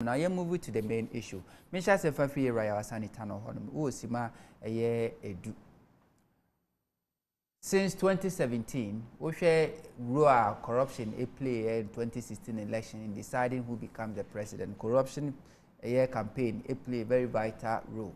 Now you move to the main issue. Misha se fa fi raya wasani tano honum. Wo sima eye edu. Since 2017, we share role corruption a play in 2016 election in deciding who becomes the president. Corruption campaign a play a very vital role.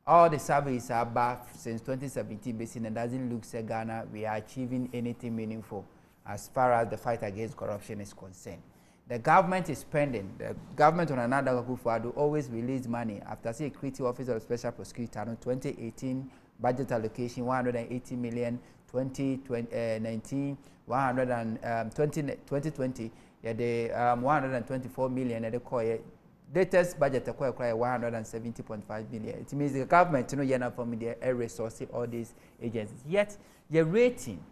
All the surveys are back since 2017, basically, and doesn't look like Ghana we are achieving anything meaningful as far as the fight against corruption is concerned. The government is spending. The government on another Akufo-Addo always release money after say creative office of special prosecutor in 2018 budget allocation 180 million, 2019 2020 yeah the 124 million and the call latest budget acquire 170.5 billion. It means the government you know you're not from the resources all these agencies. Yet your rating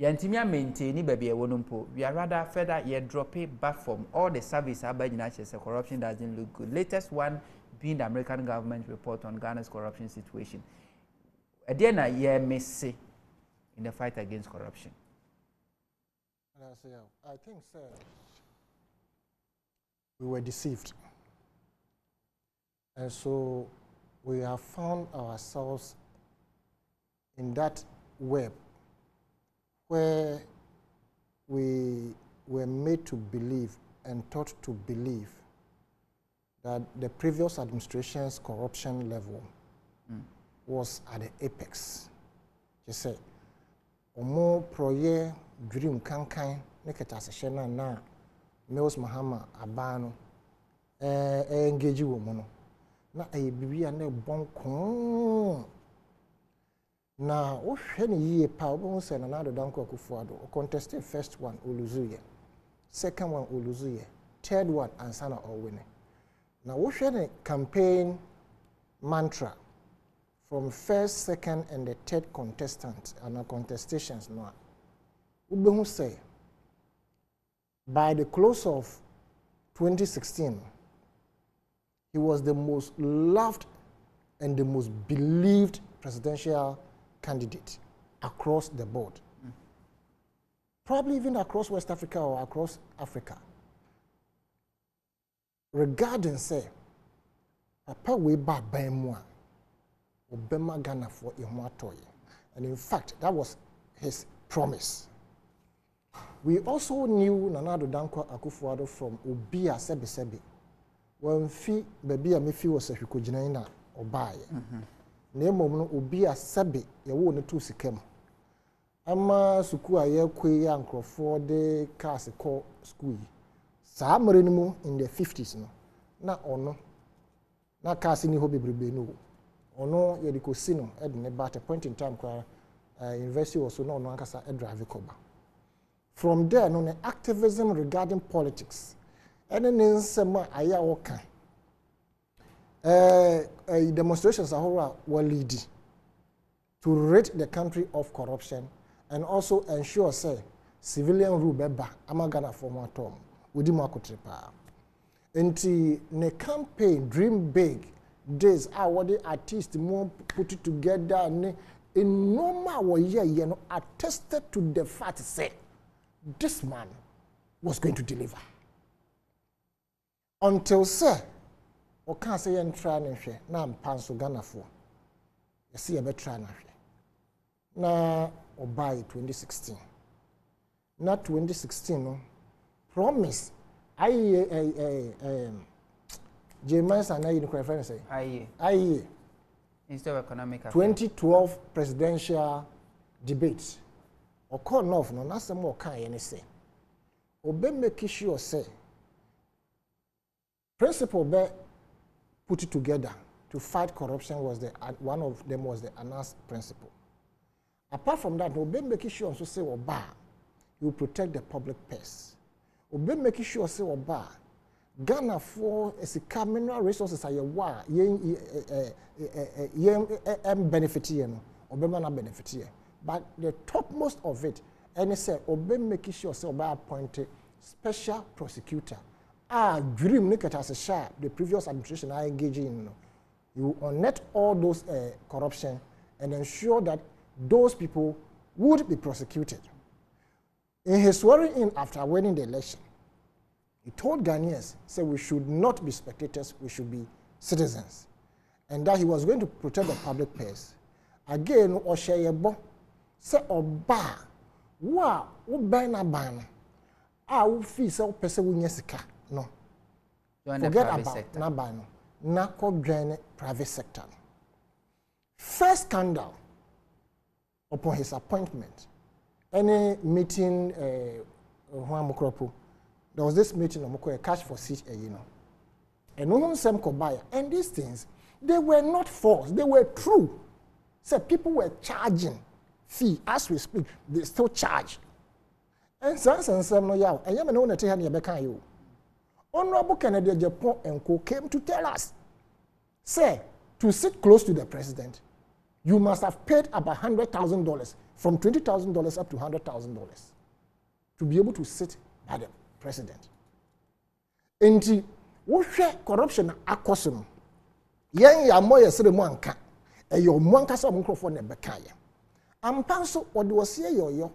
Yantimia maintain baby a wonumpo. We are rather further ye drop it back from all the service corruption doesn't look good. Latest one being the American government report on Ghana's corruption situation. Again, a year messy in the fight against corruption. I think, sir, we were deceived. And so we have found ourselves in that web where we were made to believe and taught to believe that the previous administration's corruption level was at the apex. You say, Omo proye dream kankan neketa seshena na Meos Mahama abano engage womono na bibia na bonkon na wo hwe ne yie pa wo se na Nana Danko Akufo-Addo contested first one oluzuye, second one oluzuye, third one ansana owene. Na wo hwe ne campaign mantra from first, second, and the third contestant and contestations no ubehu say by the close of 2016 he was the most loved and the most believed presidential candidate across the board. Probably even across West Africa or across Africa. Regarding say papa we ba ban mu Obema Ghana for Ihuatoye. And in fact, that was his promise. We also knew Nana Danko Akufo-Addo from Obia Sebi. When fi baby amefi was a hukujinaina obaye. Nemo no Obia Sebi ya wo ne tu sikem. Ama suku aye kwe ya nkrofo de cars call school. Saa mere mu in the 50s no. Na ono na cars ni ho bebrebe no. Ono yediko sino ed ne at a point in time kwa university also no ono ankasa e drive koba. From there no the activism regarding politics ene ne nsema aya woka demonstrations ahora were leading to rid the country of corruption and also ensure say civilian rule beba amagana for more term wudi makotrepa. Enti ne campaign dream big days what the artists more put it together and in normal year you know attested to the fact say this man was going to deliver until sir o can say en try na hwe na mpanso Ghana for you see e be try na hwe na obai 2016 na 2016 no promise James and I reference say aye instead of economic 2012 presidential debates or call off no na some more kan ye say obe make sure say principle be put it together to fight corruption was the one of them was the announced principle. Apart from that, obe make sure also say oba you protect the public purse. Obe make sure say oba Ghana for a mineral resources are wa benefit here no obema na benefit here, but the topmost of it and say obe make sure say oba appointed special prosecutor dream nikata as a sharp the previous administration are engaging in you unearth all those corruption and ensure that those people would be prosecuted. In his swearing in after winning the election, He told Ghanaians, say we should not be spectators, we should be citizens. And that he was going to protect the public purse. Again, Oshayebo, say Oba, wa, ubana ban, ufi se pese wunyesika. No. Forget about Nabano. Nako join private sector. First scandal upon his appointment. Any meeting, there was this meeting a cash for seat, and no one sem kobaya. And these things, they were not false, they were true. So people were charging fee as we speak, they still charge. And some no yaw, and yaman on a you. Honorable Kennedy Japan and Co came to tell us, say, to sit close to the president, you must have paid about $100,000, from $20,000 up to $100,000, to be able to sit by the president. And what corruption akosum, yen ya moye sere mwanka, e yo mwanka sa microphone nebekaya. Ampanso was here yo,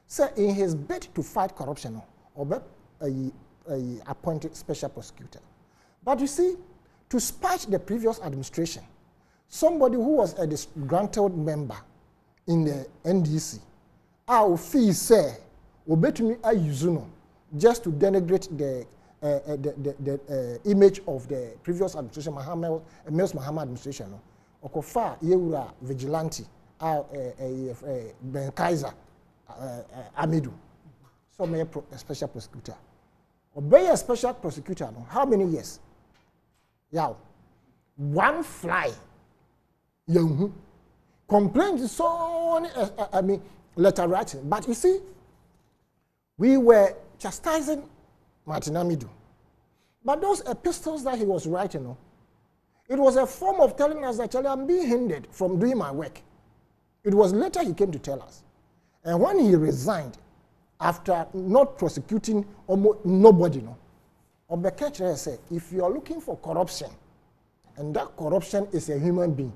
say in his bid to fight corruption, or appointed special prosecutor. But you see, to spite the previous administration, somebody who was a disgruntled member in the NDC, our fee say, obetumi ayuzuno, just to denigrate the image of the previous administration, Muhammad administration, okofa yewura vigilante, Ben Kaiser, Amidu, so may a special prosecutor. Obey a special prosecutor, no? How many years? Yeah, one fly. Young complaints so letter writing. But you see, we were chastising Martin Amidu. But those epistles that he was writing, it was a form of telling us that I'm being hindered from doing my work. It was later he came to tell us. And when he resigned, after not prosecuting almost nobody, Obekechre said, if you are looking for corruption, and that corruption is a human being,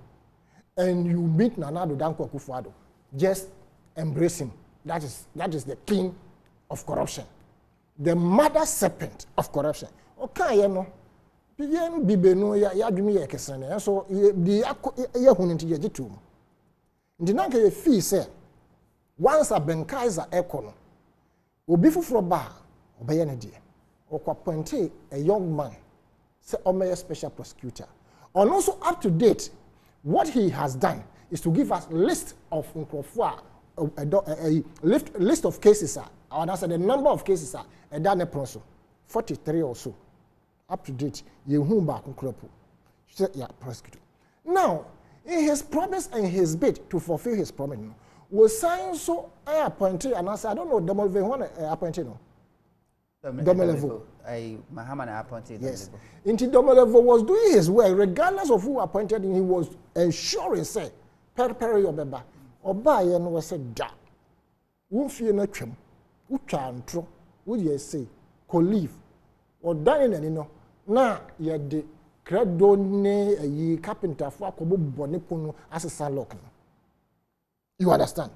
and you meet Nana Addo Dankwa Akufo-Addo, just embrace him. That is the king of corruption, the mother serpent of corruption. Okay, you know, begin bibeno ya dwumi ye kesene, so the ya huninti ye jitu. Ndi nanka ye fee say, once a Ben Kaiser ekono, obi fufuro ba obeye ne de okwaponte a young man say omeye special prosecutor. And also up to date, what he has done is to give us list of a list of cases, or that's the number of cases a done 43 or so. Up to date, prosecutor. Now, in his promise and his bid to fulfill his promise, was signed so appointed, and I said, I don't know, Domelevo appointed. Domelevo. Muhammad appointed. Yes. Inti Domelevo was doing his work, regardless of who appointed him. He was ensuring, say, Periperi Obeba. Obayen was said, da. Wufie na twem. Utwa antro. Would you say, co-leave. Or dying and na ye de credo ne ye carpenter for akobo bonipono as a salok. You understand?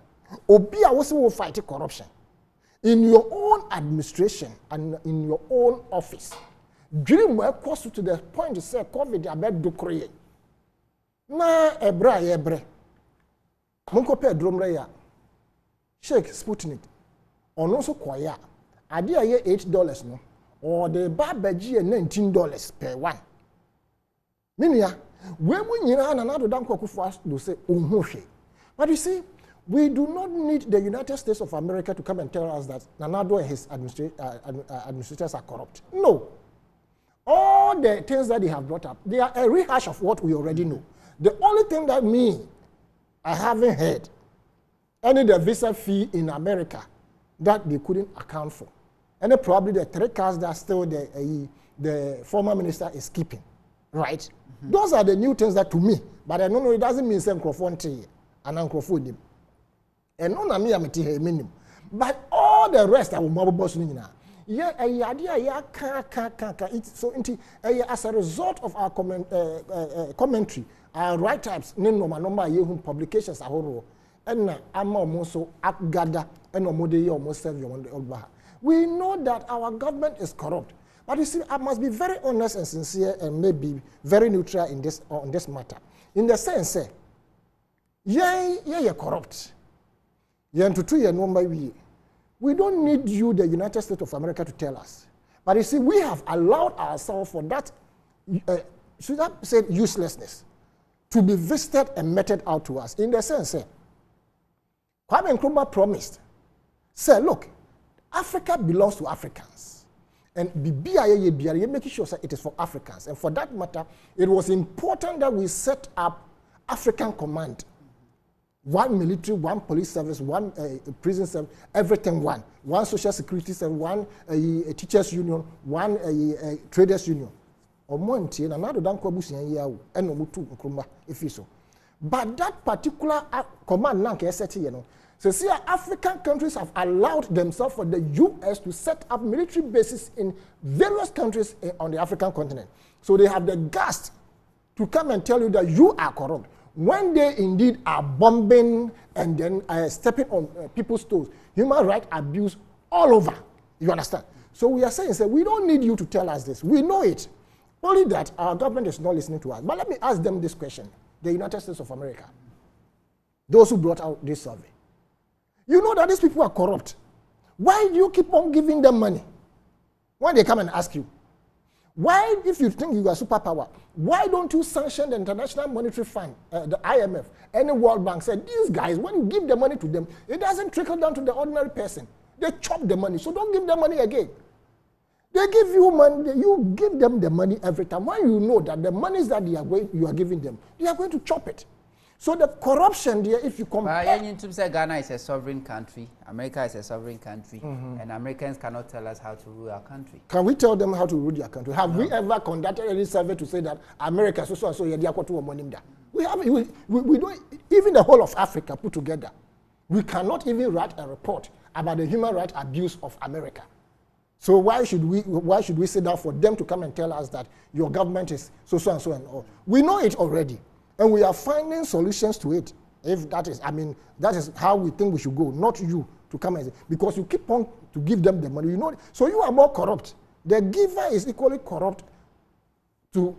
Obia was will fight corruption. In your own administration and in your own office, dream work close to the point to say COVID about do create. Na ebre. Munko pe drumre ya. Shake Sputnik. Ono so kwaya. Ade aye $8 no. Or the babaji $19 per one. Minia, we mu nyina na Nana Addo Dankwa Akufo-Addo say ohwe. But you see, we do not need the United States of America to come and tell us that Nana Addo and his administrators are corrupt. No. All the things that they have brought up, they are a rehash of what we already know. The only thing that I haven't heard, any the visa fee in America that they couldn't account for. And probably the 3 cars that still the former minister is keeping. Right? Mm-hmm. Those are the new things that to me, but I don't know, it doesn't mean same microphone and microphone. And no na me ameti he minim. But all the rest I will mobile boss ni na. Yeah, so as a result of our commentary, our write-ups, number publications and also gather and almost serve. We know that our government is corrupt, But you see, I must be very honest and sincere and maybe very neutral in this on this matter. In the sense, you're corrupt. We don't need you, the United States of America, to tell us. But you see, we have allowed ourselves for that, should I say uselessness, to be visited and meted out to us. In the sense, Kwame Nkrumah promised, say, look, Africa belongs to Africans. And BIA making sure that it is for Africans. And for that matter, it was important that we set up African Command. One military, one police service, one prison service, everything one. One social security service, one teachers union, one traders union. But that particular command now can set here. So see, African countries have allowed themselves for the U.S. to set up military bases in various countries on the African continent. So they have the guts to come and tell you that you are corrupt. When they indeed are bombing and then stepping on people's toes, human rights abuse all over. You understand? So we are saying, we don't need you to tell us this. We know it. Only that our government is not listening to us. But let me ask them this question, the United States of America, those who brought out this survey. You know that these people are corrupt. Why do you keep on giving them money when they come and ask you? Why, if you think you are superpower, why don't you sanction the International Monetary Fund, the IMF, and the World Bank? Said these guys, when you give the money to them, it doesn't trickle down to the ordinary person. They chop the money, so don't give them money again. They give you money, you give them the money every time. When you know that the monies that you are giving them, they are going to chop it. So the corruption there, if you compare... Ghana is a sovereign country, America is a sovereign country, and Americans cannot tell us how to rule our country. Can we tell them how to rule their country? Have we ever conducted any survey to say that America so and so we have, we don't, even the whole of Africa put together, we cannot even write a report about the human rights abuse of America. So why should we sit down for them to come and tell us that your government is so and so and all? We know it already. And we are finding solutions to it. If that is, that is how we think we should go, not you to come and say, because you keep on to give them the money, you know. So you are more corrupt. The giver is equally corrupt to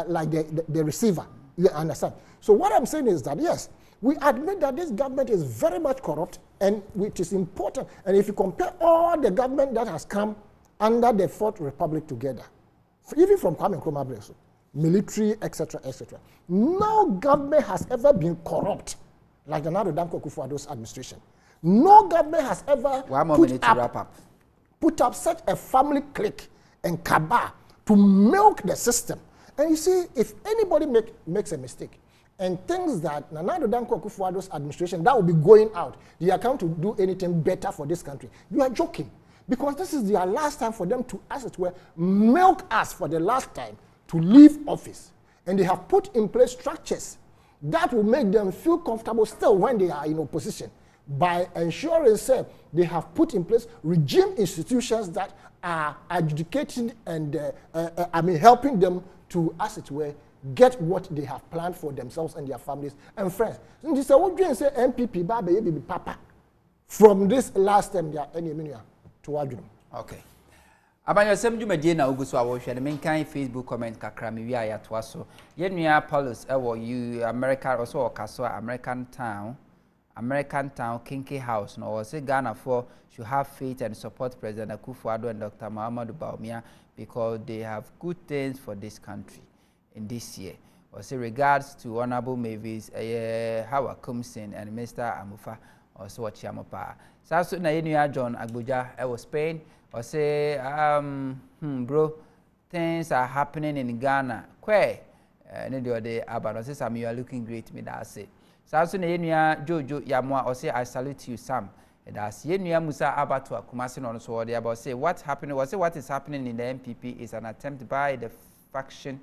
like the receiver. You understand? So what I'm saying is that yes, we admit that this government is very much corrupt, and which is important. And if you compare all the government that has come under the Fourth Republic together, even from Kwame Nkrumah, military, etc., etc. No government has ever been corrupt like the Nana Danko Akufo-Addo's administration. No government has ever put up such a family clique and cabal to milk the system. And you see, if anybody makes a mistake and thinks that Nana Danko Akufo-Addo's administration, that will be going out, they are come to do anything better for this country, you are joking. Because this is their last time for them to, as it were, milk us for the last time to leave office. And they have put in place structures that will make them feel comfortable still when they are in opposition, by ensuring they have put in place regime institutions that are adjudicating and helping them to, as it were, get what they have planned for themselves and their families and friends. So this is what you say MPP baby papa from this last time they are to Wajun. Okay. Amanyosem dwumadie na oguso awohwe ne menkan Facebook comment kakra me wi ayatoa so yenua Paulus ewo you America also okaso American town Kinky House no was say Ghana for should have faith and support President Akufo-Addo and Dr. Muhammadu Bawumia because they have good things for this country in this year. Also regards to Honorable Mavis Howard Kumsin and Mr. Amufa also Wachiamopa. So na yenua John Agboja ewo Spain or say, bro, things are happening in Ghana. Kwe, Sam, you are looking great, me that say. Samson Jojo Yamwa or say, I salute you, Sam. That's Yenya Musa Abatu Kumasin on so about say what's happening, or say what is happening in the MPP is an attempt by the faction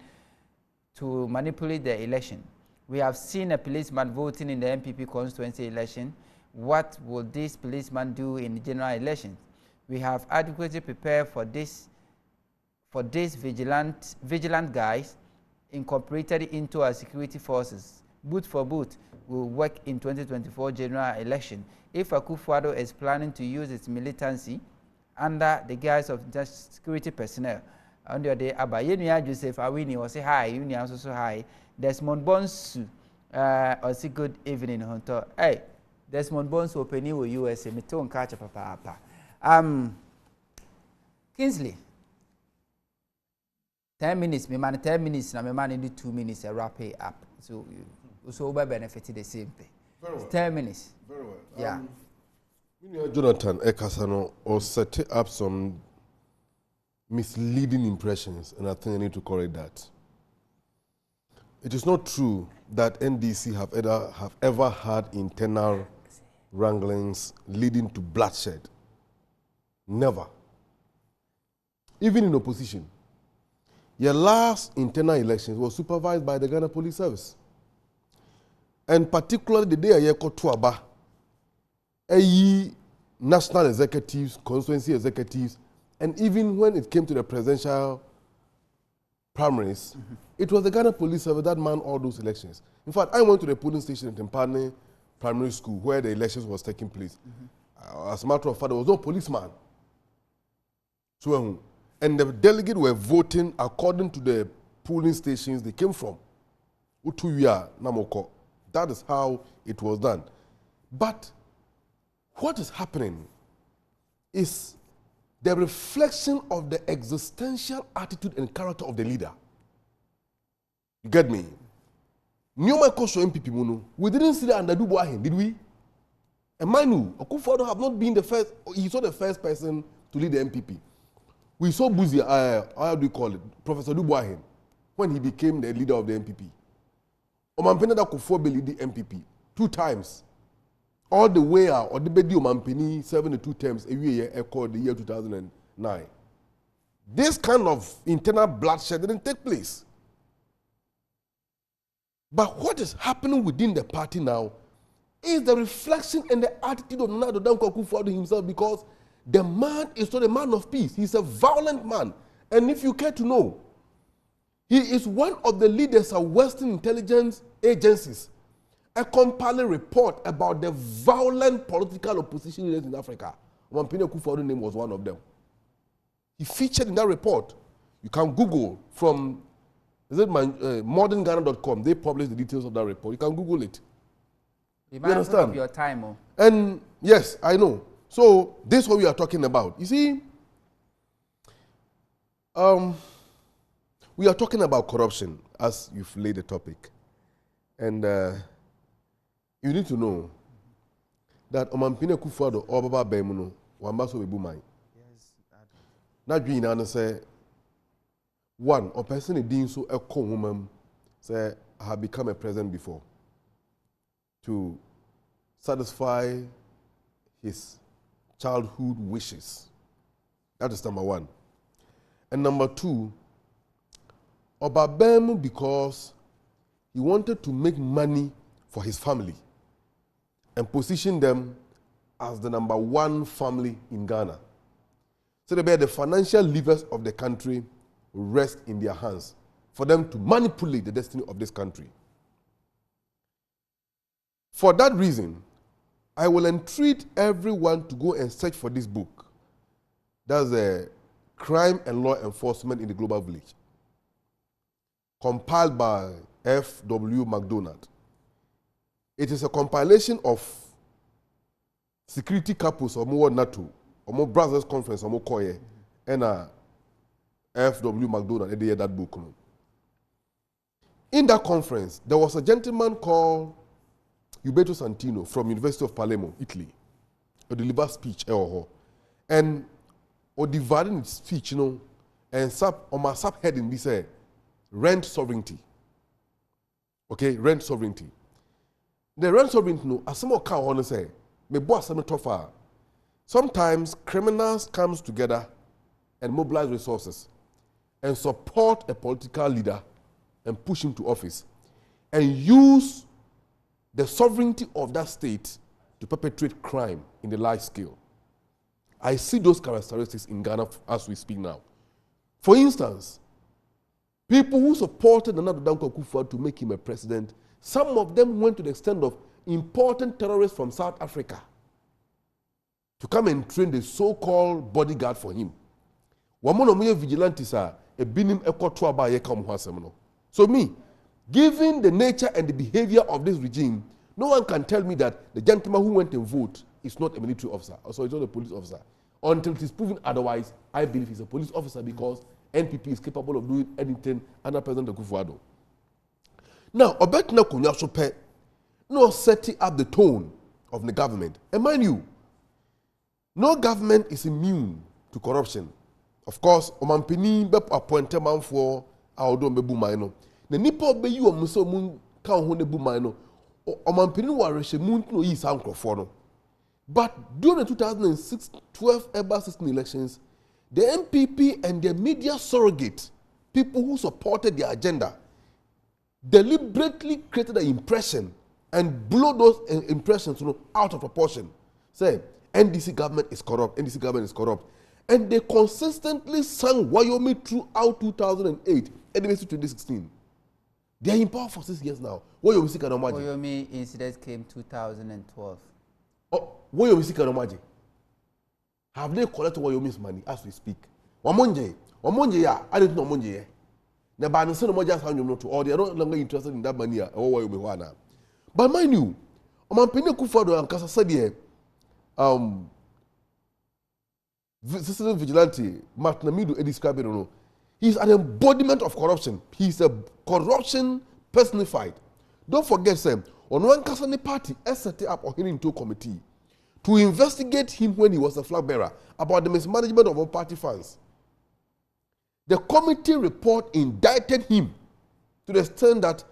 to manipulate the election. We have seen a policeman voting in the MPP constituency election. What will this policeman do in the general election? We have adequately prepared for this vigilant guys incorporated into our security forces. Boot for boot will work in 2024 general election. If Akufo-Addo is planning to use its militancy under the guise of security personnel, on the day aba yenua Joseph Awini was say hi unia so hi Desmond Bonsu or good evening hunter hey Desmond Bonsu opening with USA me to catch papa Kingsley 10 minutes me man 10 minutes na me man need 2 minutes a wrap it up so we benefit the same thing. Very well. 10 minutes. Very well. Yeah. Jonathan Ekasano or set up some misleading impressions, and I think I need to correct that. It is not true that NDC have ever had internal wranglings leading to bloodshed. Never. Even in opposition. Your last internal elections was supervised by the Ghana Police Service. And particularly the day I got to Aba, national executives, constituency executives, and even when it came to the presidential primaries, it was the Ghana Police Service that manned all those elections. In fact, I went to the polling station at Tempane Primary School where the elections was taking place. As a matter of fact, there was no policeman. So, and the delegates were voting according to the polling stations they came from. Utuya Namoko. That is how it was done. But what is happening is the reflection of the existential attitude and character of the leader. You get me? Nyoma Kosho MPP Munu, we didn't see that under Dubois, did we? And mind you, Akufo-Addo have not been the first, he's not the first person to lead the MPP. We saw Buzi, how do you call it, Professor Dubois, when he became the leader of the MPP. Omampeni da Akufo-Addo lead the MPP 2 times. All the way out, or the Bedi Omampeni 72 terms a year called the year 2009. This kind of internal bloodshed didn't take place. But what is happening within the party now is the reflection and the attitude of Nana Addo Dankwa Akufo-Addo himself, because the man is not a man of peace. He's a violent man. And if you care to know, he is one of the leaders of Western intelligence agencies. A compelling report about the violent political opposition leaders in Africa. Omampeni Akufo-Addo's name was one of them. He featured in that report. You can Google from modernghana.com. They publish the details of that report. You can Google it. You understand? Of your time, oh. And yes, I know. So this is what we are talking about. You see, we are talking about corruption as you've laid the topic. And you need to know that Omampeni Akufo-Addo or Baba Bemuno wambaso webumai. Yes. Na dwina na say one, a person is doing so a woman say I have become a president before to satisfy his childhood wishes. That is number one. And number two, Obabemu because he wanted to make money for his family and position them as the number 1 family in Ghana. So the financial levers of the country rest in their hands for them to manipulate the destiny of this country. For that reason, I will entreat everyone to go and search for this book. That's the Crime and Law Enforcement in the Global Village, compiled by F.W. McDonald. It is a compilation of security couples or more NATO, or more brothers conference, or more Koye, and F.W. McDonald, and they had that book. In that conference, there was a gentleman called Uberto Santino from University of Palermo, Italy, who delivered speech, and dividing his speech, and on my subheading, he said, rent sovereignty. Okay, rent sovereignty. The rent sovereignty, as some of can say, me boss some tougher. Sometimes criminals comes together and mobilize resources and support a political leader and push him to office and use the sovereignty of that state to perpetrate crime in the large scale. I see those characteristics in Ghana as we speak now. For instance, people who supported Nana Addo Dankwa Akufo-Addo to make him a president, some of them went to the extent of importing terrorists from South Africa to come and train the so-called bodyguard for him. Wamono muye vigilantes a binim ekoto aba ye kam ho asem no. So me, given the nature and the behavior of this regime, no one can tell me that the gentleman who went and vote is not a military officer, or so he's not a police officer. Until it is proven otherwise, I believe he's a police officer because NPP is capable of doing anything under President Akufo-Addo. Now, Obetina Konya Sope no setting up the tone of the government. And mind you, no government is immune to corruption. Of course, Omampini be appointed man for our don't be bumaino. The nipo be you omuso mun kan ho ne bumaino. Omampini wa reshe mun no yi san krofo. But during the 2006-12 urban system elections, the MPP and their media surrogate, people who supported their agenda, deliberately created an impression and blew those impressions out of proportion. Say, NDC government is corrupt, NDC government is corrupt. And they consistently sang Wyoming throughout 2008 and 2016. They are in power for 6 years now. Wyoming incident came 2012. Oh, Wyoming have they collected Wyoming's money as we speak? Wamonje ya, I don't know Wamonje. The ban send them just hand to all. They are no longer interested in that money. But mind you, Omampini Akufo-Addo and Kasa said here, citizen vigilante, Martin Amidu described it. He's an embodiment of corruption. He's a corruption personified. Don't forget, Sam, on one Kasani party, set up a hearing to committee to investigate him when he was a flag bearer about the mismanagement of our party funds. The committee report indicted him to the extent that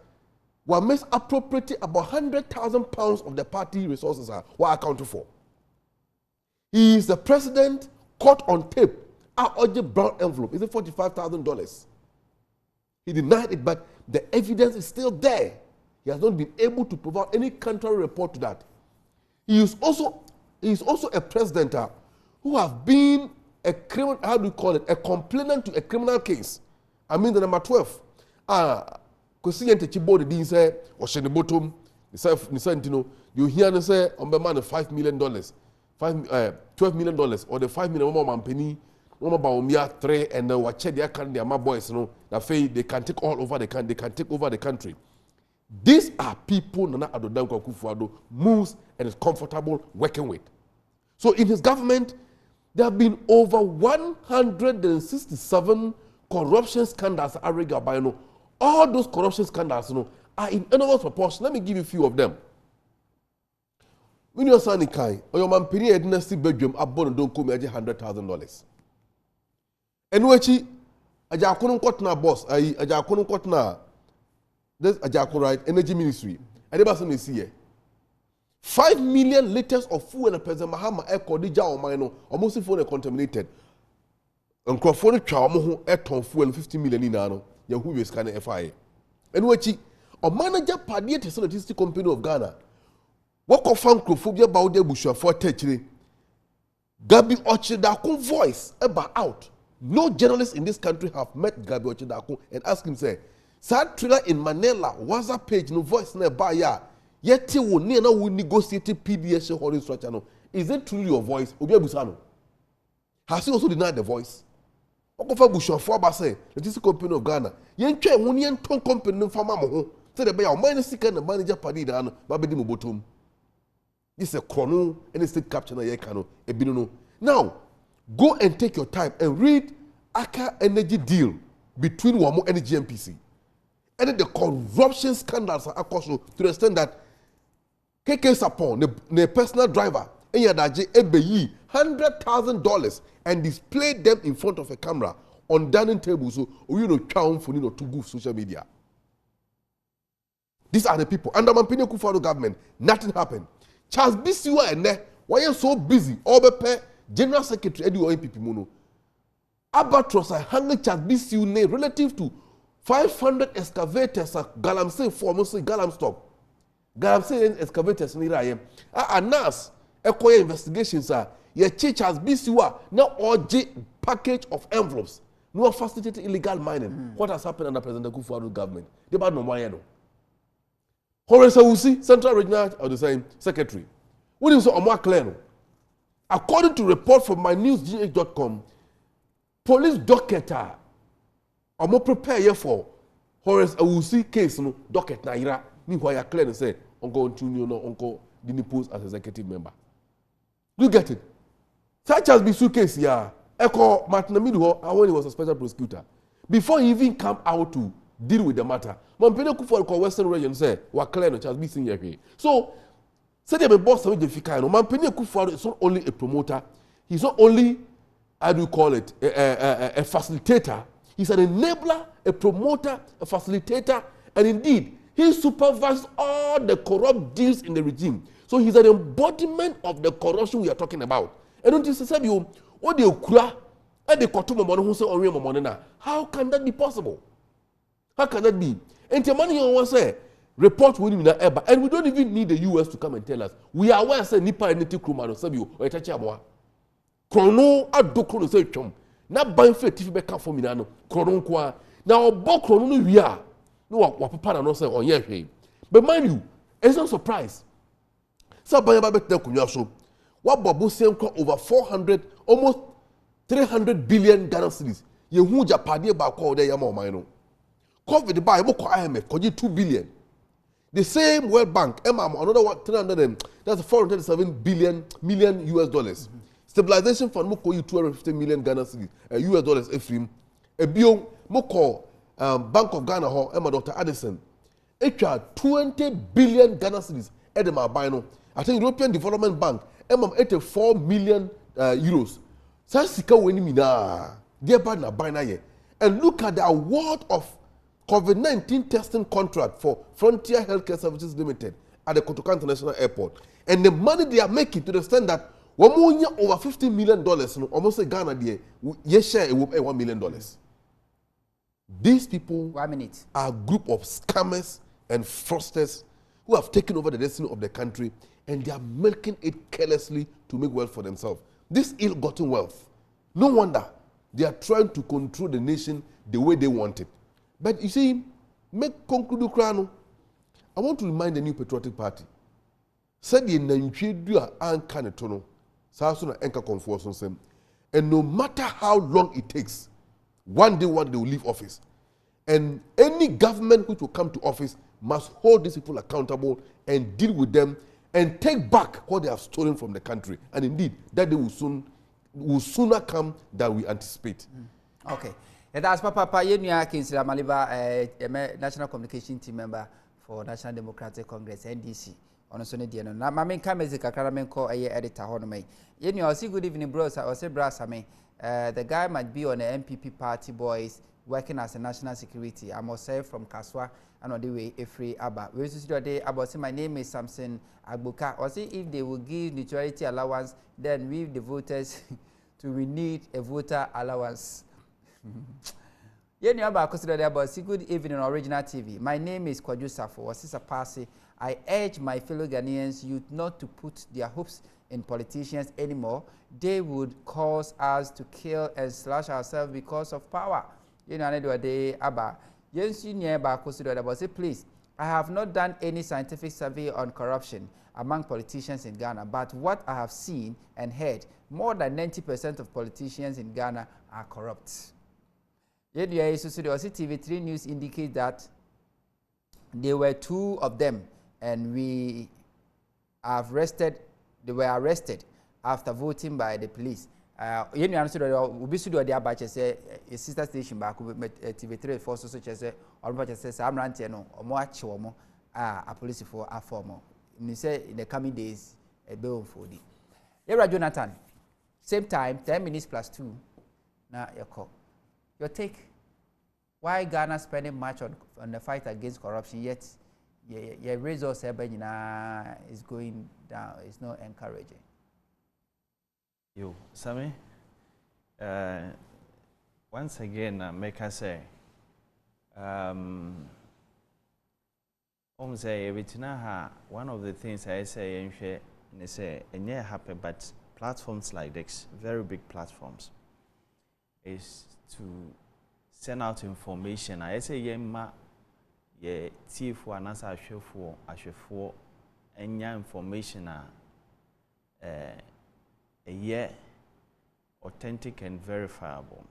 were misappropriating about £100,000 of the party resources were accounted for. He is the president caught on tape. Our brown envelope is $45,000. He denied it, but the evidence is still there. He has not been able to provide any contrary report to that. He is also a president who has been a criminal, how do you call it, a complainant to a criminal case. I mean the number 12. Because he entered the say, or Shane Bottom, you hear and say, on the man $5 million, $12 million, or the $5 million man penny, one about 3 and the watch their can their boys, they can take all over the country, they can take over the country. These are people Nana Addo Dankwa Akufo-Addo moves and is comfortable working with. So in his government, there have been over 167 corruption scandals. All those corruption scandals are in enormous proportion. Let me give you a few of them. When you're saying Kai, or your man Penny dynasty bedroom, abon don't come $100,000. And which Ajakunum Kotna boss, Ajakunum Kotna. This Ajako right, energy ministry. And they say see 5 million liters of fuel and President Mahama Kodija or mine almost fuel contaminated. And Crawford Chamoho air fuel 50 million in ano. Yahu is kind of FIA. And what a manager Padia Statistic Company of Ghana. What of Francophobia about the bush for Techri? Gabi Ochidakun voice about out. No journalists in this country have met Gabi Ochidakun and asked him, say, sad thriller in Manila, WhatsApp page, no voice nearby ya. Yet you will near now negotiate PDS holding structure. Is it truly your voice? Obi Busano. Has he also denied the voice? Okofa Bushan for say, the Tisi Company of Ghana. Yen Che Union Ton Company from Mamo. Say the Bayer minus second the manager Padida, Babidi Mubotum. This is a chrono and state capture na Yekano, a binuno. Now, go and take your time and read Aka Energy deal between Wamo and the GMPC. And the corruption scandals are also to the extent that KK Sapon, the personal driver, and Yadaji Ebeyi $100,000 and displayed them in front of a camera on dining tables. So you know, count for to go social media. These are the people under Omampini Akufo-Addo government. Nothing happened. Charles Bisiwa and why are so busy? Obepe General Secretary Edu MPP Mono. Albatross are hanging Charles Bisiwa relative to 500 excavators are Galamsey for mostly Galam stop. Galamsey excavators in Iraem. Anas, Ecoya investigations are your Charles Bisiwa now OJ package of envelopes. No facilitated illegal mining. What has happened under President Akufo-Addo government? They bad no money. Horace Awusi, Central Regional of the same Secretary. What is Omar Cleno? According to report from mynewsgh.com, police docketer omo prepare for Horace Awusi case no docket na ira meanwhile ya clear and say uncle Antonio no uncle didn't post as executive member. You get it? Such as be suitcase yeah. Echo Martin Amido when he was a special prosecutor. Before he even come out to deal with the matter, Mampene Kufuor called Western region say wa clear no chance be seen here. So say they be boss of the Fika no Mampene Kufuor is not only a promoter, he's not only how do you call it a facilitator, he's an enabler, a promoter, a facilitator, and indeed he supervises all the corrupt deals in the regime. So he's an embodiment of the corruption we are talking about. And don't you say you what they kura and the kotumo money who say on money na. How can that be possible? How can that be? And the money you want say report we need na eba, and we don't even need the US to come and tell us. We are aware say nipa eniti kruma say you or itachi amoa. Krono adokro say twom. Na ban fe tifi be ka for me na no. Krono kwa. Na obo krono no wi a no wa papa na no say on ye hwe. But mind you, it's no surprise. So ban ba better kunwa so. What Bobo same over 400 almost 300 billion Ghana cedis. You who Japadi ba call there yama no. COVID buy mo IMF 2 billion. The same World Bank, another one 300 that's 437 million US dollars. Stabilization fund mo 250 million Ghana cedis, US dollars efrim. Ebio mo call Bank of Ghana ho Dr. Addison. It 20 billion Ghana cedis edema buy no. I think European Development Bank 84 million euros. Sasika weni mina. Dear bad na buy na ye. And look at the award of COVID-19 testing contract for Frontier Healthcare Services Limited at the Kotoka International Airport. And the money they are making to the extent that over $50 million, no, almost a Ghana there, ye share $1 million. These people are a group of scammers and fraudsters who have taken over the destiny of the country, and they are milking it carelessly to make wealth for themselves. This ill-gotten wealth, no wonder they are trying to control the nation the way they want it. But you see, make conclude krano. I want to remind the New Patriotic Party. Said the Nanchidua and Canetono, Sasuna Enka Conforson, and no matter how long it takes, one day they will leave office. And any government which will come to office must hold these people accountable and deal with them and take back what they have stolen from the country. And indeed, that day will sooner come than we anticipate. Okay. That's Papa Yenuya Kinsila Maliba, National Communication Team member for National Democratic Congress, NDC. On Sunday, Diano. Now, my main camera is a Kakaramenko, a editor. Honome. Yenuya, see good evening, bros. I say, Brasame. The guy might be on the MPP party boys working as a national security. I must say from Kaswa and on the way a free Abba. We used to do a day about say my name is Samson Agbuka. Or see if they will give neutrality allowance, then we the voters to we need a voter allowance. Yeah, good evening on Original TV. My name is Kwaju Safo. Wasisa Pasi. I urge my fellow Ghanaians youth not to put their hopes in politicians anymore. They would cause us to kill and slash ourselves because of power. You know, please, I have not done any scientific survey on corruption among politicians in Ghana, but what I have seen and heard, more than 90% of politicians in Ghana are corrupt. Yet, TV3 News indicates that there were 2 of them, and they were arrested after voting by the police. You understood that say a sister station back TV3 for so such as a says I'm ranting no a police for a former. You say in the coming days a bill for the. Yeah, Jonathan. Same time, 10 minutes plus 2. Now your call. Your take. Why Ghana spending much on the fight against corruption, yet your results is going down. It's not encouraging. You, Sammy, once again, make us say, one of the things I say, and say, and yeah, happy, but platforms like this, very big platforms, is to send out information. I say, yeah, chief one as I show for, any information, a year authentic and verifiable.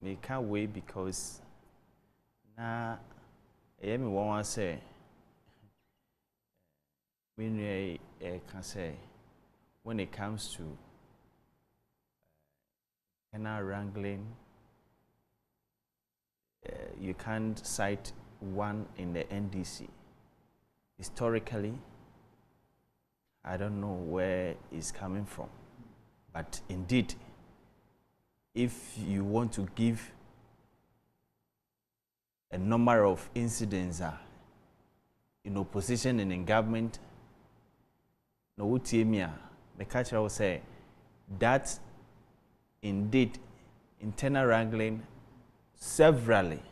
me can't wait because na me want to say me can say when it comes to wrangling, you can't cite one in the NDC. Historically, I don't know where it's coming from, but indeed, if you want to give a number of incidents in opposition and in government, no utiemia, the culture will say that indeed internal wrangling severally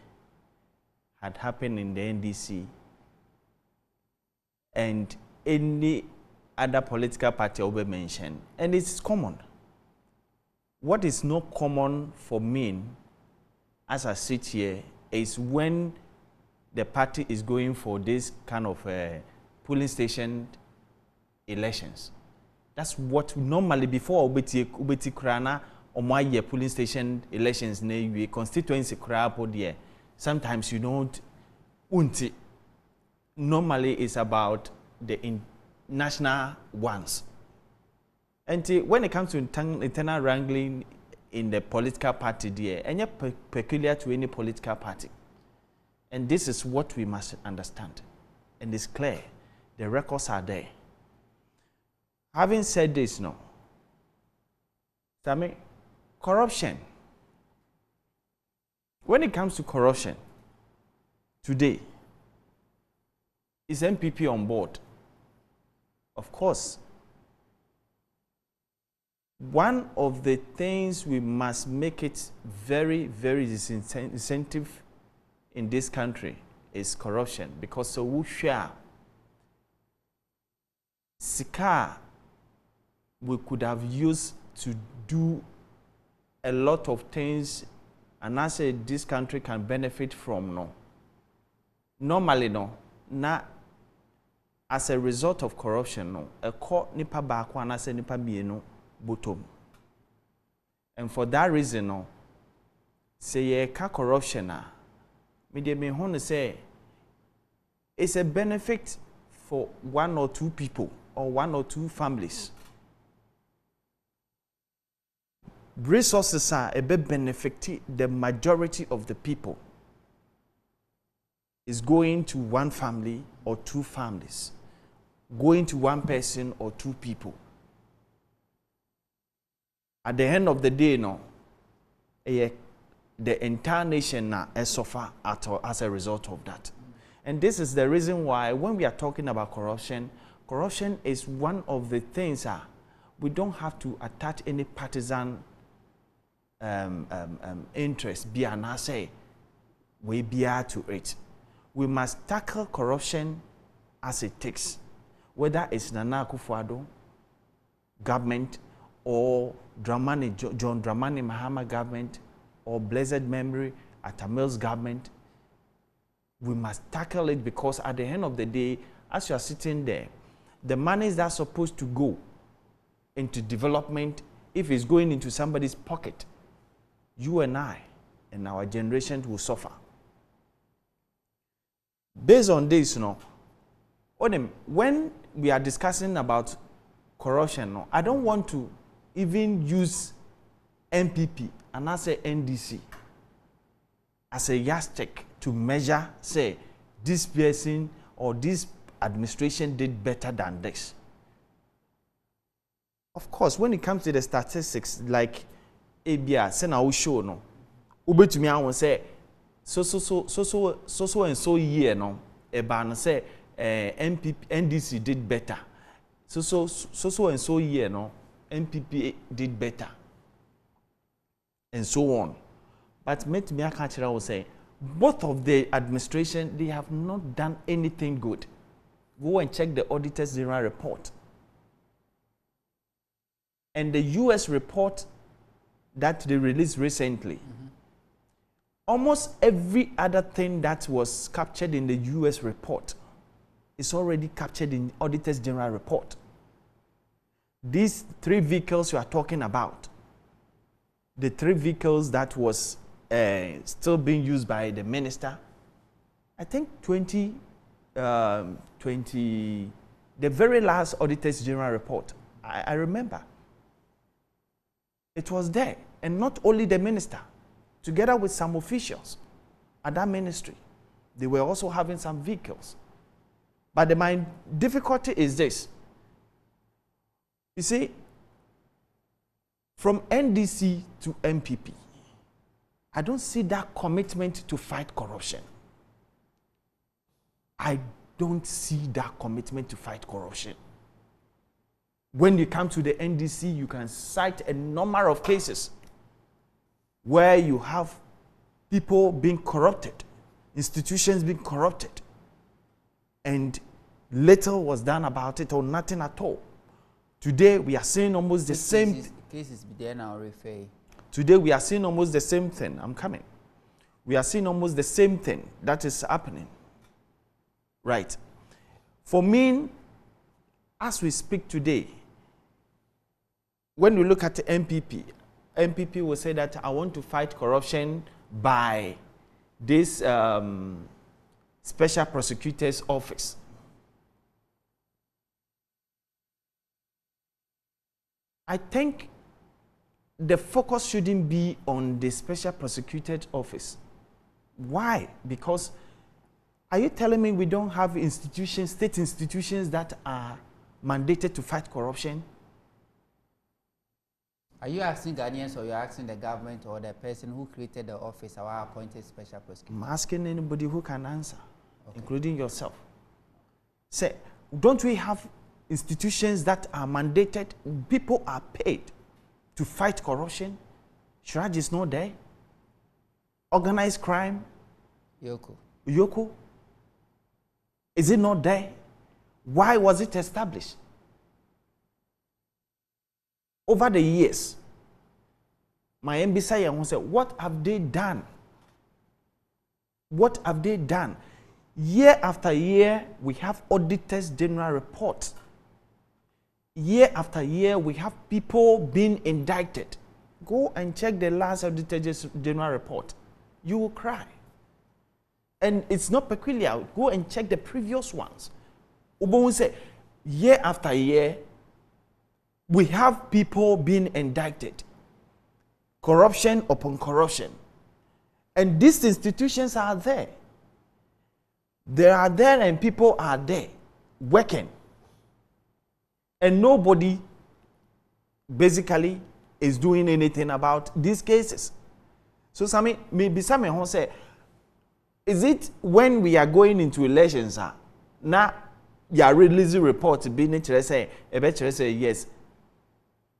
had happened in the NDC and any other political party will be mentioned, and it's common. What is not common for me as I sit here is when the party is going for this kind of polling station elections. That's what normally before ubeti krana or my polling station elections ne constituency crap there. Sometimes you don't unti. Normally it's about the national ones. And when it comes to internal wrangling in the political party there, and yet peculiar to any political party. And this is what we must understand. And it's clear. The records are there. Having said this now, Sammy, corruption. When it comes to corruption, today, is MPP on board? Of course. One of the things we must make it very, very disincentive in this country is corruption, because so we share sika we could have used to do a lot of things, and I say this country can benefit from no. Normally no, na as a result of corruption no, a court nipa ba kwa na se nipa mienu bottom. And for that reason no, say ye ka corruption na, me de me hone say it's a benefit for one or two people or one or two families. Resources are a bit benefit the majority of the people. Is going to one family or two families, going to one person or two people. At the end of the day, no, the entire nation now suffer as a result of that. And this is the reason why when we are talking about corruption, corruption is one of the things we don't have to attach any partisan interest, be an say, we be to it. We must tackle corruption as it takes, whether it's Nana Akufo-Addo government or John Dramani Mahama government or blessed memory Atta Mills government. We must tackle it, because at the end of the day, as you are sitting there, the money that's supposed to go into development, if it's going into somebody's pocket, you and I and our generation will suffer. Based on this, when we are discussing about corruption, I don't want to even use MPP and I say NDC as a yardstick to measure, say, this person or this administration did better than this. Of course, when it comes to the statistics, like ABR, Sena will show no. Ube to me, I will say, so and so year no. Eba say MPP NDC did better. So and so year no. MPP did better. And so on. But met me I will say, both of the administration, they have not done anything good. Go and check the Auditor's General report. And the US report that they released recently, almost every other thing that was captured in the US report is already captured in Auditor's General report. These 3 vehicles you are talking about, the 3 vehicles that was still being used by the minister. I think 2020, the very last Auditor's General report, I remember. It was there, and not only the minister, together with some officials at that ministry, they were also having some vehicles. But my difficulty is this. You see, from NDC to MPP, I don't see that commitment to fight corruption. I don't see that commitment to fight corruption. When you come to the NDC, you can cite a number of cases where you have people being corrupted, institutions being corrupted, and little was done about it or nothing at all. Today, we are seeing almost the same... Cases be there now, refer. Today, we are seeing almost the same thing. I'm coming. We are seeing almost the same thing that is happening. Right. For me, as we speak today, when we look at the MPP will say that I want to fight corruption by this special prosecutor's office. I think the focus shouldn't be on the special prosecutor's office. Why? Because are you telling me we don't have institutions, state institutions that are mandated to fight corruption? Are you asking Ghanaians, or you're asking the government or the person who created the office, our appointed special prosecutor? I'm asking anybody who can answer, including yourself. Say, don't we have institutions that are mandated? People are paid to fight corruption. Shraj is not there. Organized crime. Yoko. Is it not there? Why was it established? Over the years, my MBSI said, what have they done? What have they done? Year after year, we have Auditors General reports. Year after year, we have people being indicted. Go and check the last Auditors General report. You will cry. And it's not peculiar. Go and check the previous ones. Ubon say, year after year, we have people being indicted. Corruption upon corruption. And these institutions are there. They are there and people are there working. And nobody basically is doing anything about these cases. So Sami, maybe someone say, is it when we are going into elections, now you are releasing reports being say, yes,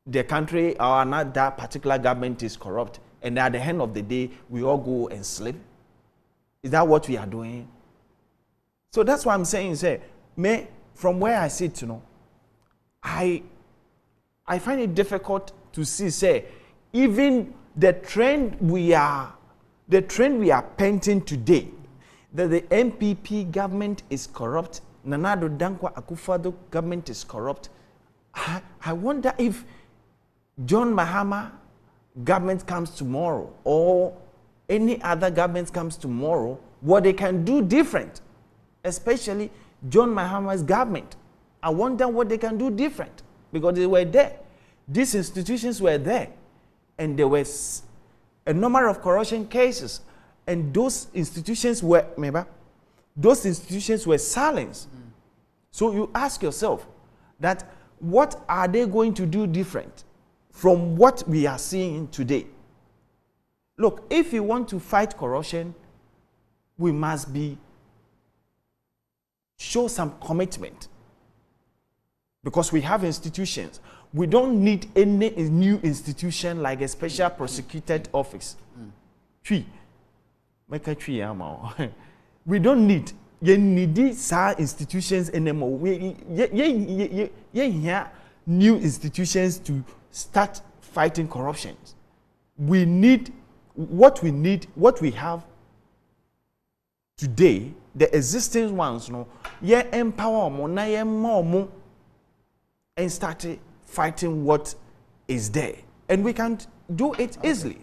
the country or not that particular government is corrupt, and at the end of the day, we all go and sleep? Is that what we are doing? So that's why I'm saying, say, from where I sit, I find it difficult to see, say, even the trend we are painting today, that the MPP government is corrupt, Nana Addo Dankwa Akufo-Addo government is corrupt. I wonder if John Mahama government comes tomorrow, or any other government comes tomorrow, what they can do different, especially John Mahama's government. I wonder what they can do different, because they were there. These institutions were there, and there was a number of corruption cases, and those institutions were silenced. So you ask yourself that what are they going to do different from what we are seeing today? Look, if you want to fight corruption, we must show some commitment, because we have institutions. We don't need any new institution like a special prosecuted office. We don't need institutions anymore. We new institutions to start fighting corruption. We need what we have today, the existing ones, empower more and start fighting what is there. And we can do it easily.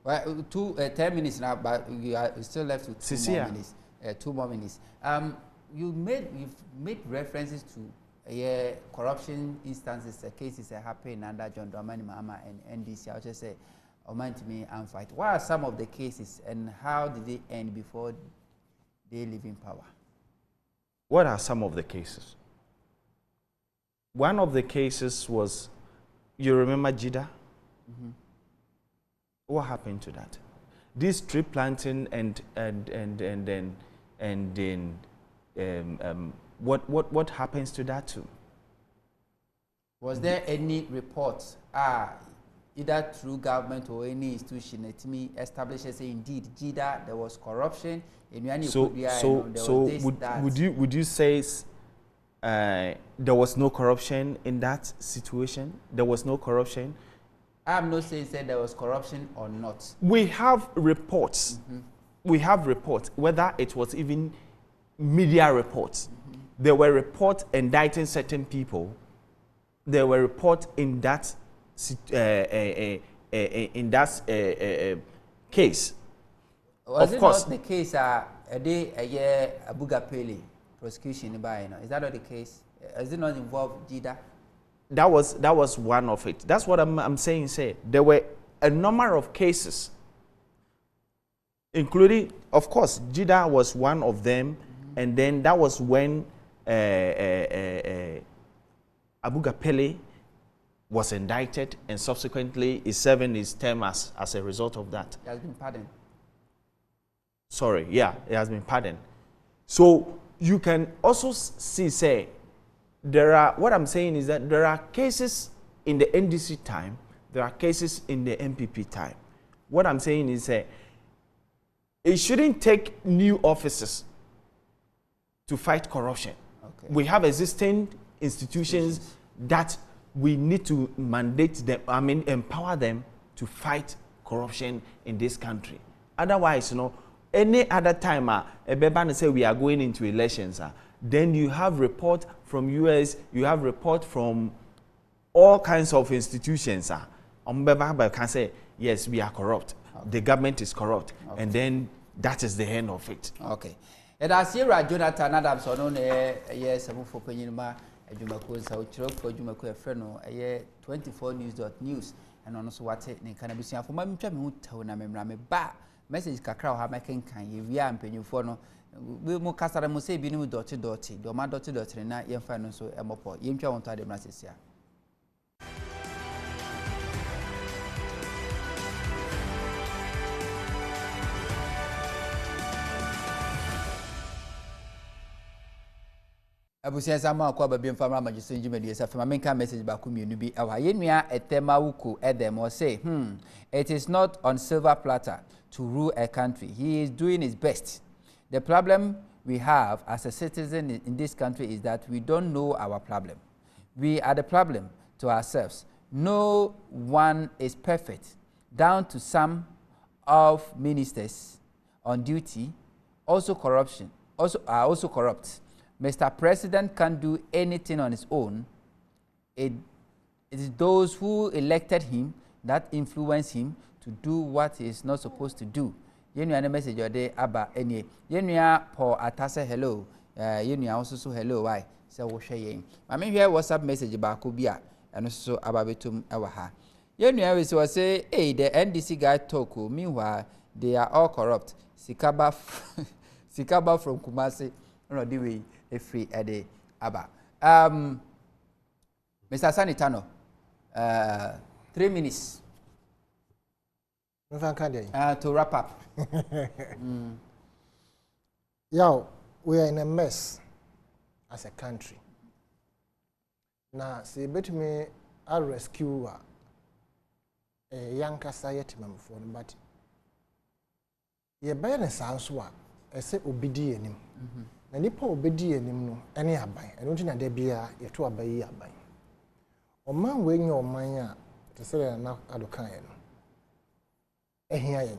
Well, 10 minutes now, but we are still left with 2 more minutes. 2 more minutes. You've made references to corruption instances, cases that happen under John Dramani Mahama and NDC. I'll just say, mind to me and fight. What are some of the cases and how did they end before they leave in power? What are some of the cases? One of the cases was, you remember Jida? Mm-hmm. What happened to that? This tree planting and then what happens to that too? Was there any reports, either through government or any institution, that me establishes indeed Jida there was corruption? Would you say there was no corruption in that situation? There was no corruption. I'm not saying there was corruption or not. We have reports. Mm-hmm. We have reports, whether it was even media reports. Mm-hmm. There were reports indicting certain people. There were reports in that case. Was it not the case a year Abuga Pele prosecution in Bayano? Is that not the case? Does it not involve Jida? That was one of it. That's what I'm saying. There were a number of cases, including, of course, Jida was one of them, and then that was when Abuga Pele was indicted, and subsequently is serving his term as a result of that. He has been pardoned. Sorry, yeah, it has been pardoned. So you can also see, what I'm saying is that there are cases in the NDC time, there are cases in the MPP time. What I'm saying is it shouldn't take new officers to fight corruption. Okay. We have existing institutions that we need to mandate them, empower them to fight corruption in this country. Otherwise, any other time, say we are going into elections, then you have report from US, you have report from all kinds of institutions. Can say, yes, we are corrupt. Okay. The government is corrupt. Okay. And then that is the end of it. Okay. And as here, Jonathan Adams, yes, I'm for Penima, Jumaku, South Chirok, for Jumaku, a friend, 24news.news, and also what it can be seen for my Mutamuna ba message kakra ha making kan ye wi ampanifo no we mu kasara mu se bi ni dot do ma dot na ye fa no so emopo ye ntwa won to ade mrasesia abusia sama akwa babiem famra majiso njimedi esa fama menka message ba ku mienu bi awa ye nua etema wuku edem o say it is not on silver platter to rule a country. He is doing his best. The problem we have as a citizen in this country is that we don't know our problem. We are the problem to ourselves. No one is perfect, down to some of ministers on duty, also corrupt. Mr. President can't do anything on his own. It is those who elected him that influence him to do what he is not supposed to do. Yenu ane message ode aba enye. Yenu ya Paul atase hello. Yenu ya also so hello why? Say wo hwe yen. Ma me hwe WhatsApp message ba ko bia eno so aba betum ewa ha. Yenu ya we say hey the NDC guy talk meanwhile they are all corrupt. Sikaba from Kumasi no the way e free ade aba. Mr. Sanitano 3 minutes. To wrap up. Yo, we are in a mess as a country. Now, see, bet me I'll rescue a young society member for them, but ye bear sounds what I say obedi him. Na nipa obedi him no any abai. I don't think there be a to abai abai. O man we your man to say na adokan no. You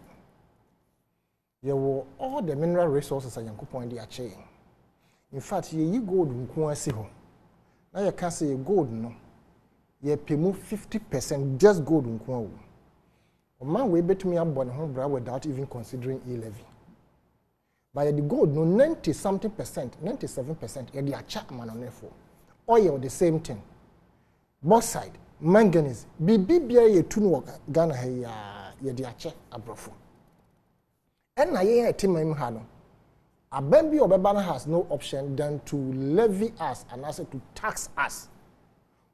will all the mineral resources and Yankupon de Ache. In fact, ye gold nko asi ho. Now you can say gold no. Ye pay 50% just gold nko. man we bet me up on home bra without even considering e-levy. But the gold no 90-something percent, 97%, yeah, they are chat man on for. Oil the same thing. Bauxite, manganese, BBBA ye tunu Ghana ye they are chat abrofo. And na ye team him hano. A bambi or Babana has no option than to levy us and also to tax us.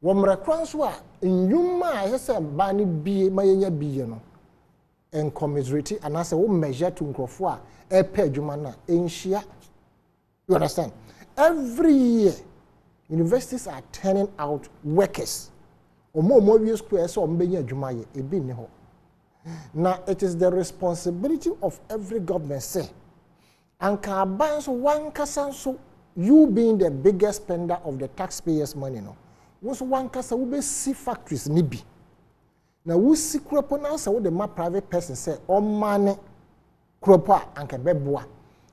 Womra kranswa in yuma hese bani bi mayenya bi no and commiserate and as a measure to nkrofo a pay jumana enhia. You understand? Every year universities are turning out workers. Omo we square so mbenya adwuma ye ebi ne ho. Now it is the responsibility of every government say and so one so you being the biggest spender of the taxpayers' money no. Was one kasa we see factories nibi. Now we see kropo na say the ma private person say o mane kropo anka beboa.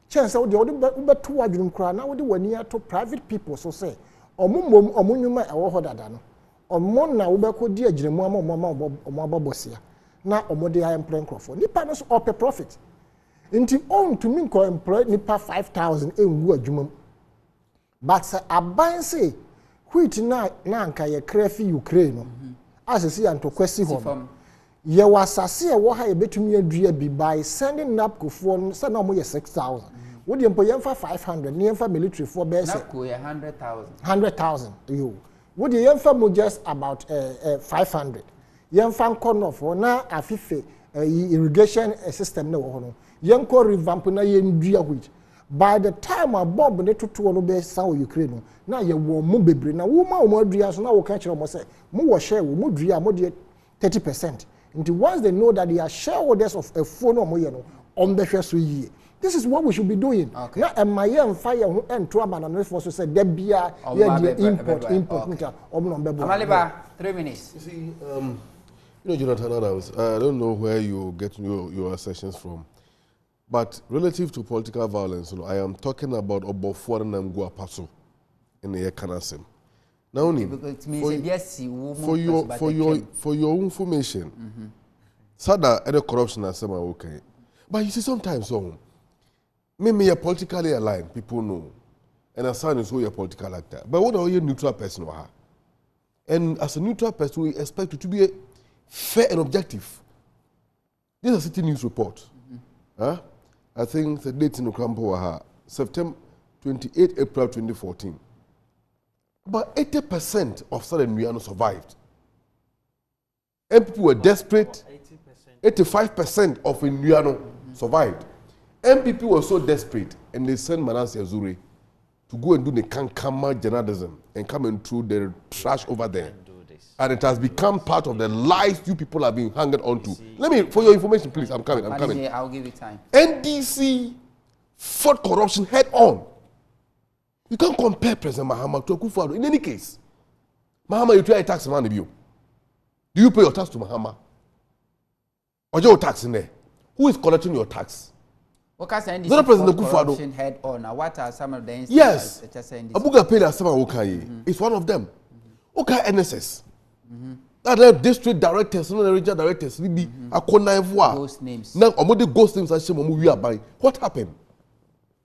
Chance we the to adwum kra na we the wani ato private people so say omumom omunyuma ewo ho dada no. Omon na we be ko di agiremu ama ababosia. Na omode ya employ krofo. Nipa no so ope profit. Inti on to me ko employ nipa 5,000 engu adwumam. But say aban say which na anka ye krefi Ukraine no as see anto kwesi ho ye wasase e wo ha ye betumi adua bi by sending napkofo no say na mo ye 6,000 wo de mpo ye mfa 500 ne mfa military for be say napko ye 100,000 yo wo de ye mfa mo just about 500 ye mfa nkono for na afife irrigation system na wo ho no ye nko revamp na ye ndua which by the time a bomb ne tutu no be South Ukraine na ye wo mo bebre na wo ma wo adua so na wo ka kire mo say mo wo share wo mo dua mo de 30%. Until once they know that they are shareholders of a phone or mo ye no on the so ye. This is what we should be doing. Okay. Na emaye mfire ho ento abana no for so say de bia ye import nta omno bebo. Amaliba 3 minutes. You see you know Jonathan Adams, I don't know where you get your assertions from. But relative to political violence, you know, I am talking about Obofuwa and Guapaso in the Amanyosem. Now, for your information, Sada any corruption as some okay. But you see, sometimes maybe you're politically aligned, people know, and a son is who you're political actor. But what are you neutral person? And as a neutral person, we expect you to be fair and objective. This is a city news report. Huh? I think the date in Okrampo September 28 April 2014. About 80% of Southern Nuyano survived. And people were desperate. 85% of Nuyano survived. And people were so desperate, and they sent Manasseh Azure to go and do the Kankama journalism and come and throw their trash over there. And it has become part of the lies you people have been hanging on to. Let me, for your information, please, I'm coming. I'll give you time. NDC fought corruption head on. You can't compare President Mahama to Akufo-Addo. In any case, Mahama, you try to tax man. Do you pay your tax to Mahama? Or your tax in there? Who is collecting your tax? NDC not President Akufo-Addo. Head on. What are some of the instances? Yes. Abuga Pele Asama Okaye is one of them. Okay, NSS. That the district directors, no regional directors, we be ghost names. Now, the ghost names we are buying. What happened?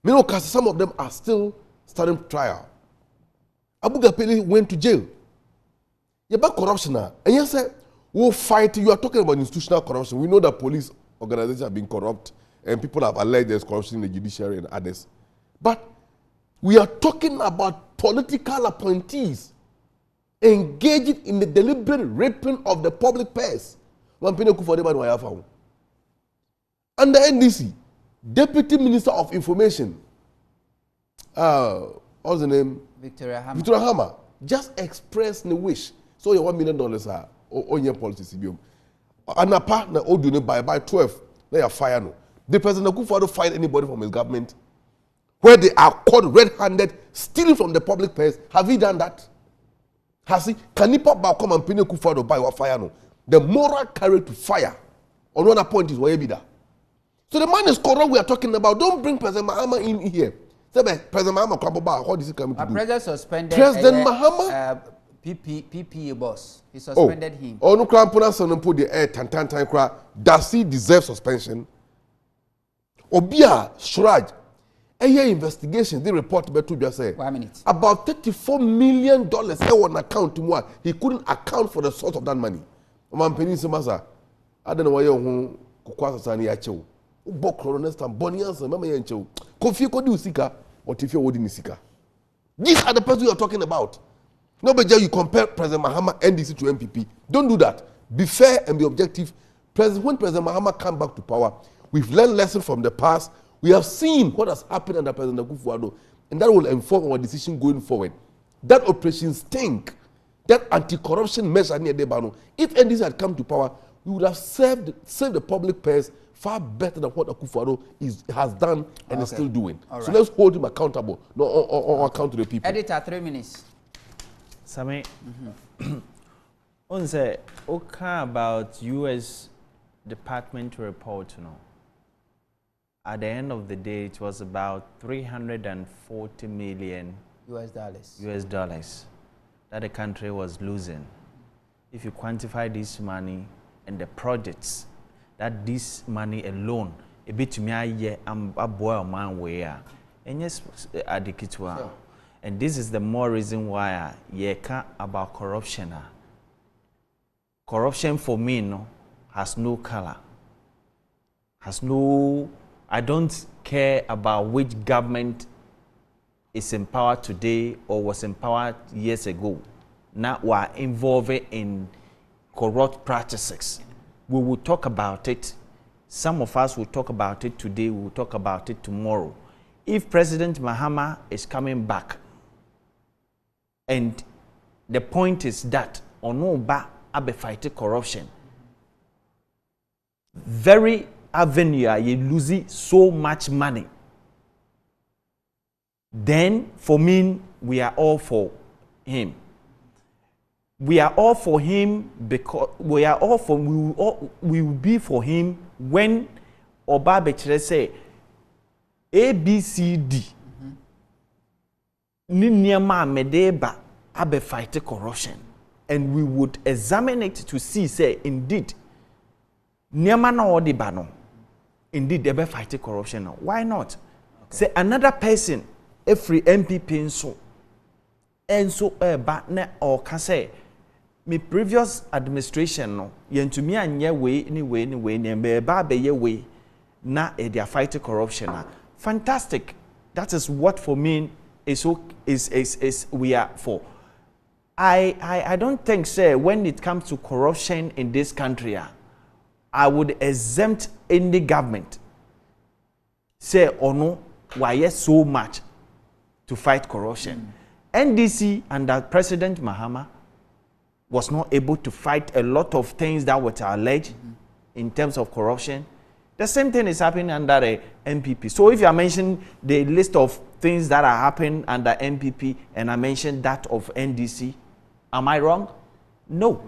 Because some of them are still starting trial. Abuga Pele went to jail. You're about corruption now. And you say, we'll fight. You are talking about institutional corruption. We know that police organizations have been corrupt and people have alleged there's corruption in the judiciary and others. But we are talking about political appointees engaging in the deliberate raping of the public purse. Under NDC, Deputy Minister of Information, what's the name? Victoria Hammer just expressed the wish. So your $1 million are on your policy. And a partner or by 12, they are fired. No. The President Akufo-Addo fired anybody from his government where they are caught red-handed stealing from the public purse. Have he done that? Has he? Can he pop back come and pin Akufo-Addo by what fire? No. The moral courage to fire on one point is where be that. So the man is corrupt we are talking about. Don't bring President Mahama in here. Say, President Mahama, how is he coming to do? President suspended President Mahama? PPA boss. He suspended him. Oh, no crampona son put the air tan cra. Does he deserve suspension? Obia Shraj. A year investigation, the report about to just say 1 minute. about $34 million on account to more. He couldn't account for the source of that money. Man Peninsa, I don't know why you kukwasa sani yacho. Bokro next time Boniansa, Mama Yancho. Kofi Kodu Sika, or Tifio Wodini Sika. These are the persons you are talking about. Nobody you compare President Mahama NDC to MPP. Don't do that. Be fair and be objective. When President Mahama come back to power, we've learned lessons from the past. We have seen what has happened under President Akufo-Addo, and that will inform our decision going forward. That operation stink, that anti-corruption measure near Debano, if NDC had come to power, we would have saved the public purse far better than what Akufo-Addo has done and is still doing. All so right. let's hold him accountable, not or account to the people. Editor, 3 minutes. Sami, on say, okay about U.S. Department report, you know. At the end of the day, it was about 340 million US dollars that the country was losing. If you quantify this money and the projects that this money alone, a bit to me a year, a boy man way, and yes, adikitwa. And this is the more reason why you can't about corruption. Corruption for me no has no color, has no. I don't care about which government is in power today or was in power years ago. Now we are involved in corrupt practices. We will talk about it. Some of us will talk about it today, we will talk about it tomorrow. If President Mahama is coming back, and the point is that Onoba abe fight corruption, very avenue you lose so much money, then for me we are all for him. We are all for him because we will be for him when Oba Bechere say ABCD ni niema medeba abe fight corruption, and we would examine it to see say indeed niema na odi ba no indeed they be fighting corruption now. Why not? Okay. Say another person, every MPP so ba na or can say me previous administration no yentumi anye we anyway ne ba be ye we na they are fighting corruption na. Fantastic. That is what for me is we are for. I don't think say when it comes to corruption in this country I would exempt any government. Say, oh no, why so much to fight corruption. NDC under President Mahama was not able to fight a lot of things that were alleged in terms of corruption. The same thing is happening under the MPP. So if you are mentioning the list of things that are happening under MPP and I mentioned that of NDC, am I wrong? No.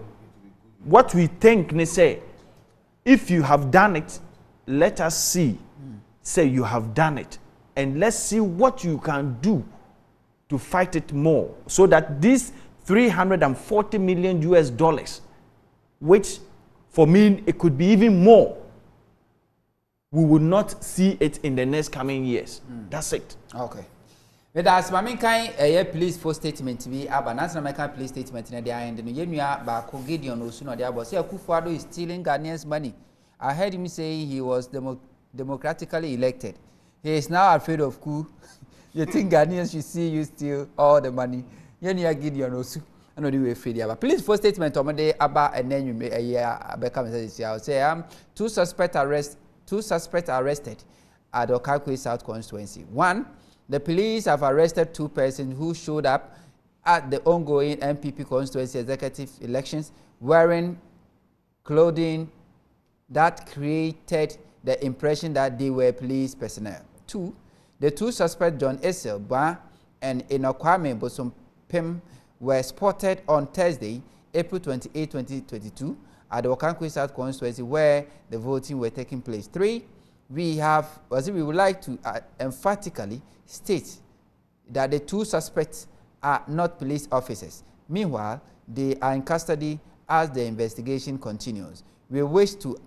What we think, they say, if you have done it, let us see. Say you have done it. And let's see what you can do to fight it more. So that this 340 million US dollars, which for me it could be even more, we will not see it in the next coming years. That's it. Okay. But as Mami kind a police for statement to be aba na make police statement in the end no yenua ba ko Gideon Osu no dia boss say Akufo-Addo is stealing Ghanaians money. I heard him say he was democratically elected. He is now afraid of coup. You think Ghanaians should see you steal all the money? Yenua Gideon Osu I know the way afraid aba. Police for statement omode aba enenyu a year abeka say two suspects arrested at Okakwe South constituency. One, the police have arrested 2 persons who showed up at the ongoing MPP constituency executive elections wearing clothing that created the impression that they were police personnel. 2, the 2 suspects, John Esel Ba and Enokwame Bosompem, were spotted on Thursday, April 28, 2022, at the Okankwe South constituency where the voting were taking place. 3, we would like to emphatically state that the 2 suspects are not police officers, Meanwhile, they are in custody as the investigation continues. We wish to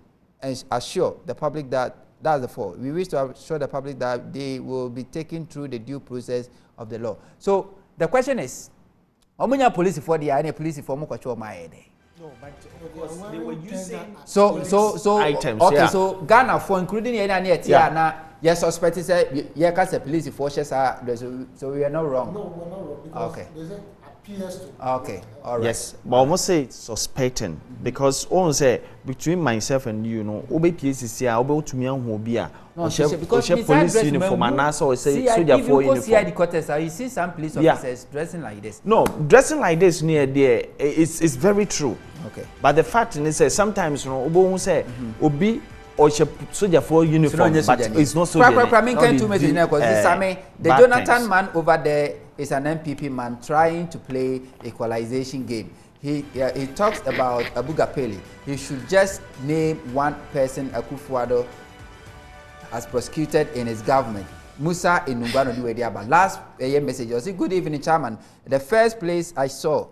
assure the public that that's the fault. We wish to assure the public that they will be taken through the due process of the law. So the question is, how many police for the any police for mo kwacho my No, but because they were using so items. Okay, yeah. so Ghana for including any here now. Yes, suspect say yeah, cause the police forces are so we are not wrong. No, we're not wrong because Okay. they say appears to. Okay, all right. Yes, but I must say suspecting because all say between myself and you know, obe PCC, obe to me and Hobia. No, because police uniform and also say soldier for uniform. The quarters, you see some police officers dressing like this. No, dressing like this near there is very true. Okay. But the fact is sometimes you know, obe say obi or soldier for uniform, but it's not soldier. The Jonathan man over there is an MPP man trying to play equalization game. He talks about Abu Gapeli. He should just name one person, Akufo-Addo, as prosecuted in his government. Musa Inungano Duwediaba. Last message was, good evening, Chairman. The first place I saw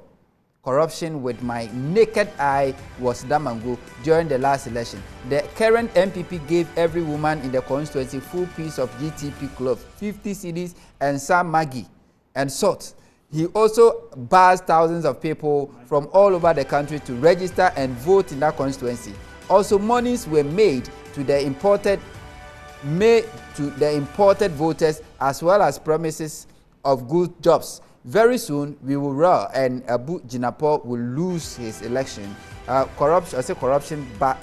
corruption with my naked eye was Damango during the last election. The current MPP gave every woman in the constituency full piece of GTP cloth, 50 cedis and some Maggi and salt. He also bars thousands of people from all over the country to register and vote in that constituency. Also, monies were made to the imported voters as well as promises of good jobs. Very soon we will roll and Abu Jinapo will lose his election. Corruption, I say corruption, but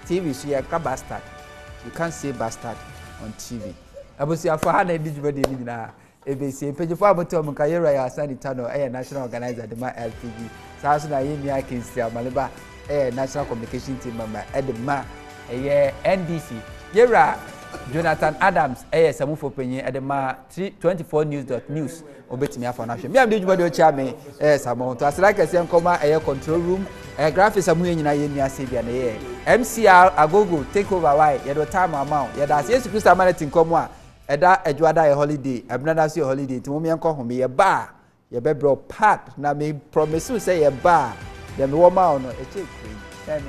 TV so you bastard. You can't say bastard on TV. Abu see for how they did na ABC page for about to Mukayera ya Sani Tano national organizer the LTV. So na yemi akinsi Amaliba national communication team member Edema NDC. Yera Jonathan Adams samu for penye Edema 24news.news obetimi afọ na hwe. Me am de djubade o cha me samu to asira kese nkoma control room graphics amu nyina ye nua sebia na MCR agogo take over why ye do time amount ye da Yesu Christ amanati nkomo a eda adwada ye holiday abnada so holiday ti mo me enko home ye ba ye be bro pack na me promise say ye ba dem wo ma ono e check